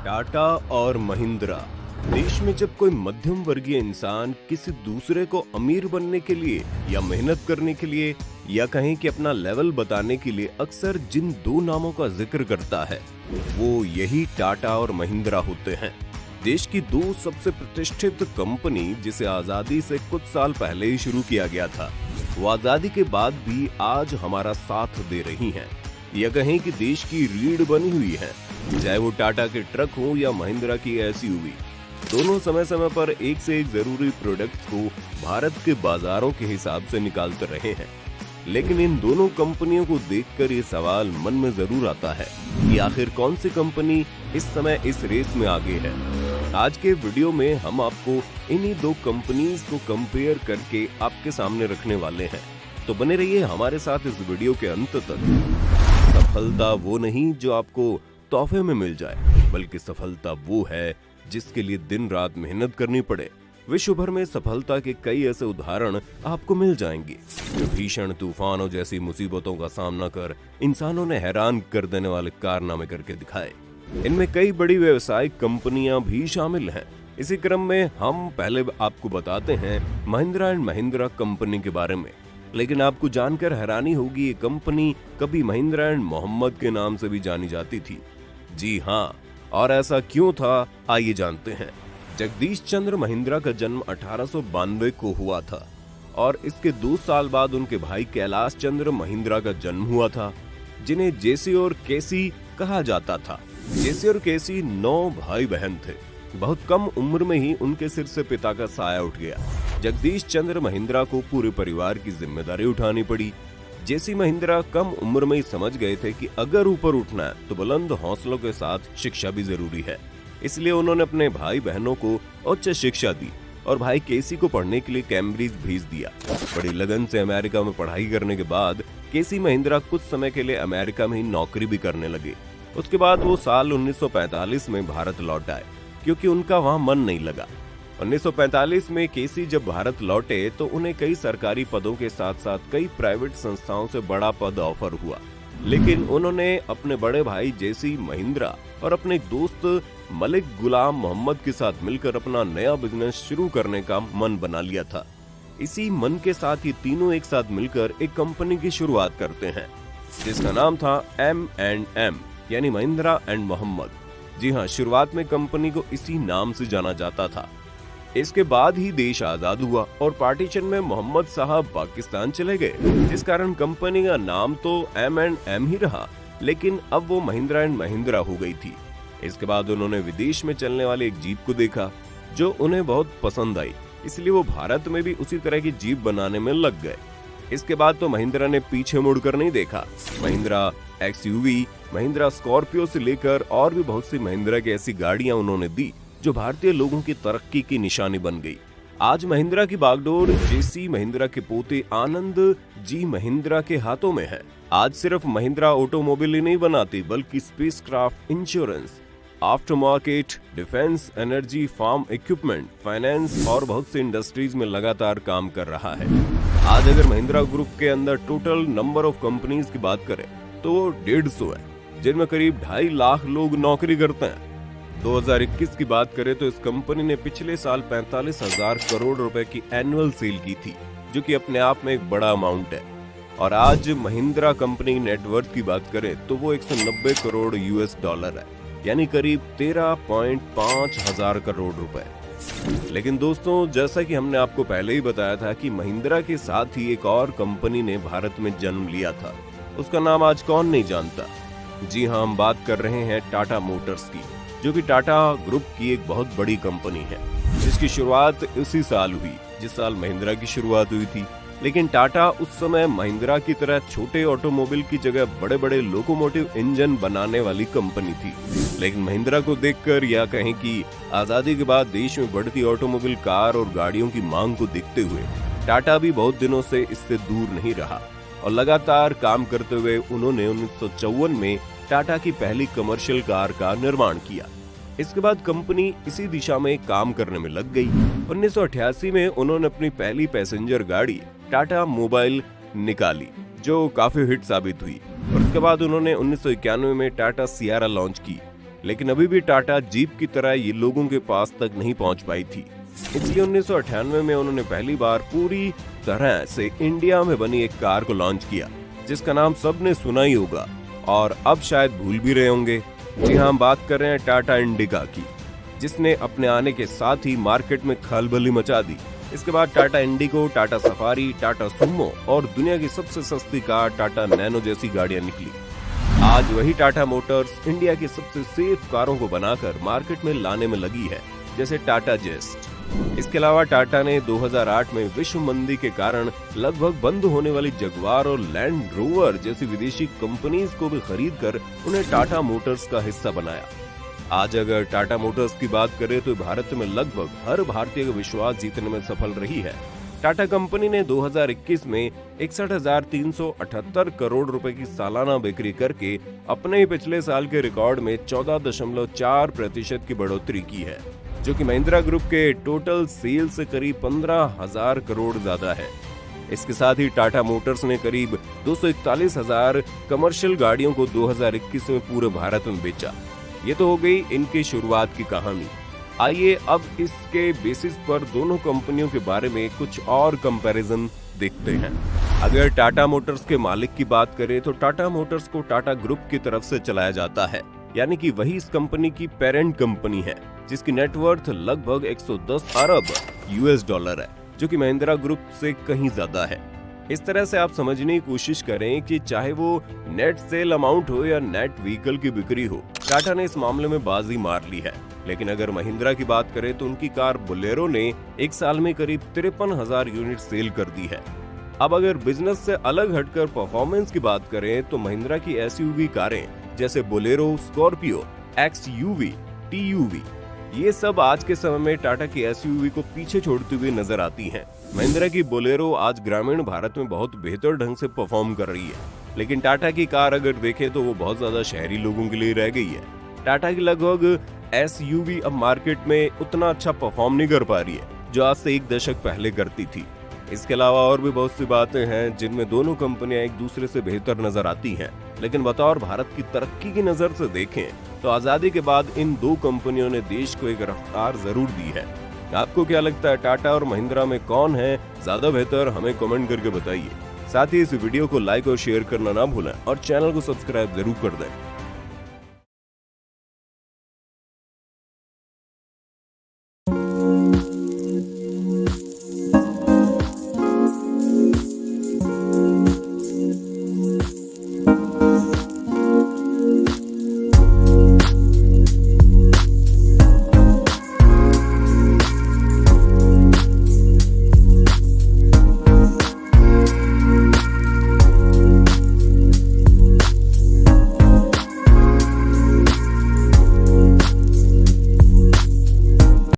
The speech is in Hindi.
टाटा और महिंद्रा। देश में जब कोई मध्यम वर्गीय इंसान किसी दूसरे को अमीर बनने के लिए या मेहनत करने के लिए या कहें कि अपना लेवल बताने के लिए अक्सर जिन दो नामों का जिक्र करता है वो यही टाटा और महिंद्रा होते हैं। देश की दो सबसे प्रतिष्ठित कंपनी जिसे आजादी से कुछ साल पहले ही शुरू किया गया था, वो आजादी के बाद भी आज हमारा साथ दे रही हैं। या कहें कि देश की रीढ़ बनी हुई है, चाहे वो टाटा के ट्रक हो या महिंद्रा की एसयूवी। दोनों समय समय पर एक से एक जरूरी प्रोडक्ट्स को भारत के बाजारों के हिसाब से निकालते रहे हैं। लेकिन इन दोनों कंपनियों को देखकर ये सवाल मन में जरूर आता है कि आखिर कौन सी कंपनी इस समय इस रेस में आगे है। आज के वीडियो में हम आपको इन्हीं दो कंपनीज को कंपेयर करके आपके सामने रखने वाले हैं, तो बने रहिए हमारे साथ इस वीडियो के अंत तक। सफलता वो नहीं जो आपको तोहफे में मिल जाए, बल्कि सफलता वो है जिसके लिए दिन रात मेहनत करनी पड़े। विश्व भर में सफलता के कई ऐसे उदाहरण आपको मिल जाएंगे जो भीषण तूफानों जैसी मुसीबतों का सामना कर इंसानों ने हैरान कर देने वाले कारनामे करके दिखाए। इनमें कई बड़ी व्यावसायिक कंपनियां भी शामिल हैं। इसी क्रम में हम पहले आपको बताते हैं महिंद्रा एंड महिंद्रा कंपनी के बारे में। लेकिन आपको जानकर हैरानी होगी, ये कंपनी कभी महिंद्रा एंड मोहम्मद के नाम से भी जानी जाती थी। जी हाँ, और ऐसा क्यों था, आइए जानते हैं। जगदीश चंद्र महिंद्रा का जन्म 1892 को हुआ था और इसके 2 साल बाद उनके भाई कैलाश चंद्र महिंद्रा का जन्म हुआ था, जिन्हें जेसी और केसी कहा जाता था। जेसी और केसी 9 भाई बहन थे। बहुत कम उम्र में ही उनके सिर से पिता का साया उठ गया। जगदीश चंद्र महिंद्रा को पूरे परिवार की जिम्मेदारी उठानी पड़ी। जेसी महिंद्रा कम उम्र में ही समझ गए थे कि अगर ऊपर उठना है तो बुलंद हौसलों के साथ शिक्षा भी जरूरी है। इसलिए उन्होंने अपने भाई बहनों को उच्च शिक्षा दी और भाई केसी को पढ़ने के लिए कैम्ब्रिज भेज दिया। बड़ी लगन से अमेरिका में पढ़ाई करने के बाद केसी महिंद्रा कुछ समय के लिए अमेरिका में ही नौकरी भी करने लगे। उसके बाद वो साल 1945 में भारत लौट आए क्योंकि उनका वहां मन नहीं लगा। 1945 में केसी जब भारत लौटे तो उन्हें कई सरकारी पदों के साथ साथ कई प्राइवेट संस्थाओं से बड़ा पद ऑफर हुआ। लेकिन उन्होंने अपने बड़े भाई जेसी महिंद्रा और अपने दोस्त मलिक गुलाम मोहम्मद के साथ मिलकर अपना नया बिजनेस शुरू करने का मन बना लिया था। इसी मन के साथ ये तीनों एक साथ मिलकर एक कंपनी की शुरुआत करते हैं जिसका नाम था M&M, यानी महिंद्रा एंड मोहम्मद। जी हाँ, शुरुआत में कंपनी को इसी नाम से जाना जाता था। इसके बाद ही देश आजाद हुआ और पार्टीशन में मोहम्मद साहब पाकिस्तान चले गए, जिस कारण कंपनी का नाम तो M&M ही रहा, लेकिन अब वो महिंद्रा एंड महिंद्रा हो गई थी। इसके बाद उन्होंने विदेश में चलने वाले एक जीप को देखा जो उन्हें बहुत पसंद आई, इसलिए वो भारत में भी उसी तरह की जीप बनाने में लग गए। इसके बाद तो महिंद्रा ने पीछे मुड़कर नहीं देखा। महिंद्रा एक्सयूवी, महिंद्रा स्कॉर्पियो से लेकर और भी बहुत सी महिंद्रा की ऐसी गाड़ियां उन्होंने दी जो भारतीय लोगों की तरक्की की निशानी बन गई। आज महिंद्रा की बागडोर जेसी महिंद्रा के पोते आनंद जी महिंद्रा के हाथों में है। आज सिर्फ महिंद्रा ऑटोमोबाइल ही नहीं बनाती, बल्कि spacecraft, insurance, after market, defence, energy, farm equipment, finance और बहुत सी इंडस्ट्रीज में लगातार काम कर रहा है। आज अगर महिंद्रा ग्रुप के अंदर टोटल नंबर ऑफ कंपनीज की बात करें तो 150 है, जिनमें करीब 2.5 लाख लोग नौकरी करते हैं। 2021 की बात करें तो इस कंपनी ने पिछले साल 45,000 करोड़ रुपए की एनुअल सेल की थी, जो कि अपने आप में एक बड़ा अमाउंट है। और आज महिंद्रा कंपनी नेटवर्थ की बात करें तो वो 190 करोड़ $, है, यानी करीब 13.5 हजार करोड़ रुपए। लेकिन दोस्तों, जैसा कि हमने आपको पहले ही बताया था कि महिंद्रा के साथ ही एक और कंपनी ने भारत में जन्म लिया था। उसका नाम आज कौन नहीं जानता। जी हाँ, हम बात कर रहे हैं टाटा मोटर्स की, जो कि टाटा ग्रुप की एक बहुत बड़ी कंपनी है, जिसकी शुरुआत उसी साल हुई जिस साल महिंद्रा की शुरुआत हुई थी। लेकिन टाटा उस समय महिंद्रा की तरह छोटे ऑटोमोबाइल की जगह बड़े बड़े लोकोमोटिव इंजन बनाने वाली कंपनी थी। लेकिन महिंद्रा को देखकर या कहें कि आजादी के बाद देश में बढ़ती ऑटोमोबाइल, कार और गाड़ियों की मांग को देखते हुए टाटा भी बहुत दिनों से इससे दूर नहीं रहा और लगातार काम करते हुए उन्होंने 1954 में टाटा की पहली कमर्शियल कार का निर्माण किया। इसके बाद कंपनी इसी दिशा में काम करने में लग गई। 1988 में उन्होंने अपनी पहली पैसेंजर गाड़ी टाटा मोबाइल निकाली, जो काफी हिट साबित हुई। और उसके बाद उन्होंने 1991 में टाटा सियारा लॉन्च की। लेकिन अभी भी टाटा जीप की तरह ये लोगों के पास तक नहीं पहुंच पाई थी। इसलिए 1998 में उन्होंने पहली बार पूरी तरह से इंडिया में बनी एक कार को लॉन्च किया, जिसका नाम सबने सुना ही होगा और अब शायद भूल भी रहे होंगे। जी हाँ, हम बात कर रहे हैं टाटा इंडिका की, जिसने अपने आने के साथ ही मार्केट में खलबली मचा दी। इसके बाद Tata Indigo, Tata safari, Tata Sumo और दुनिया की सबसे सस्ती कार टाटा नैनो जैसी गाड़ियां निकली। आज वही टाटा मोटर्स इंडिया की सबसे सेफ कारों को बनाकर मार्केट में लाने में लगी है, जैसे टाटा जेस्ट। इसके अलावा टाटा ने 2008 में विश्व मंदी के कारण लगभग बंद होने वाली जगुआर और लैंड रोवर जैसी विदेशी कंपनीज को भी खरीदकर उन्हें टाटा मोटर्स का हिस्सा बनाया। आज अगर टाटा मोटर्स की बात करें तो भारत में लगभग हर भारतीय का विश्वास जीतने में सफल रही है। टाटा कंपनी ने 2021 में 61,378 करोड़ रुपए की सालाना बिक्री करके अपने ही पिछले साल के रिकॉर्ड में 14.4% की बढ़ोतरी की है, जो कि महिंद्रा ग्रुप के टोटल सेल से करीब 15,000 करोड़ ज्यादा है। इसके साथ ही टाटा मोटर्स ने करीब 241,000 कमर्शियल गाड़ियों को 2021 में पूरे भारत में बेचा। ये तो हो गई इनकी शुरुआत की कहानी। आइए अब इसके बेसिस पर दोनों कंपनियों के बारे में कुछ और कंपैरिजन देखते हैं। अगर टाटा मोटर्स के मालिक की बात करें तो टाटा मोटर्स को टाटा ग्रुप की तरफ से चलाया जाता है, यानी कि वही इस कंपनी की पेरेंट कंपनी है, जिसकी नेटवर्थ लगभग 110 अरब $, है, जो कि महिंद्रा ग्रुप से कहीं ज्यादा है। इस तरह से आप समझने की कोशिश करें कि चाहे वो नेट सेल अमाउंट हो या नेट व्हीकल की बिक्री हो, टाटा ने इस मामले में बाजी मार ली है। लेकिन अगर महिंद्रा की बात करें तो उनकी कार बोलेरो ने एक साल में करीब 53,000 यूनिट सेल कर दी है। अब अगर बिजनेस से अलग हटकर परफॉर्मेंस की बात करें तो महिंद्रा की एसयूवी कारें जैसे बोलेरो, स्कॉर्पियो, एक्सयूवी, टीयूवी, ये सब आज के समय में टाटा की एसयूवी को पीछे छोड़ती हुई नजर आती हैं। महिंद्रा की बोलेरो आज ग्रामीण भारत में बहुत बेहतर ढंग से परफॉर्म कर रही है, लेकिन टाटा की कार अगर देखें तो वो बहुत ज्यादा शहरी लोगों के लिए रह गई है। टाटा की लगभग एसयूवी अब मार्केट में उतना अच्छा परफॉर्म नहीं कर पा रही है जो आज से एक दशक पहले करती थी। इसके अलावा और भी बहुत सी बातें हैं जिनमें दोनों कंपनियां एक दूसरे से बेहतर नजर आती हैं, लेकिन बतौर भारत की तरक्की की नजर से देखें तो आजादी के बाद इन दो कंपनियों ने देश को एक रफ्तार जरूर दी है। आपको क्या लगता है, टाटा और महिंद्रा में कौन है ज्यादा बेहतर? हमें कमेंट करके बताइए। साथ ही इस वीडियो को लाइक और शेयर करना ना भूलें और चैनल को सब्सक्राइब जरूर कर दें।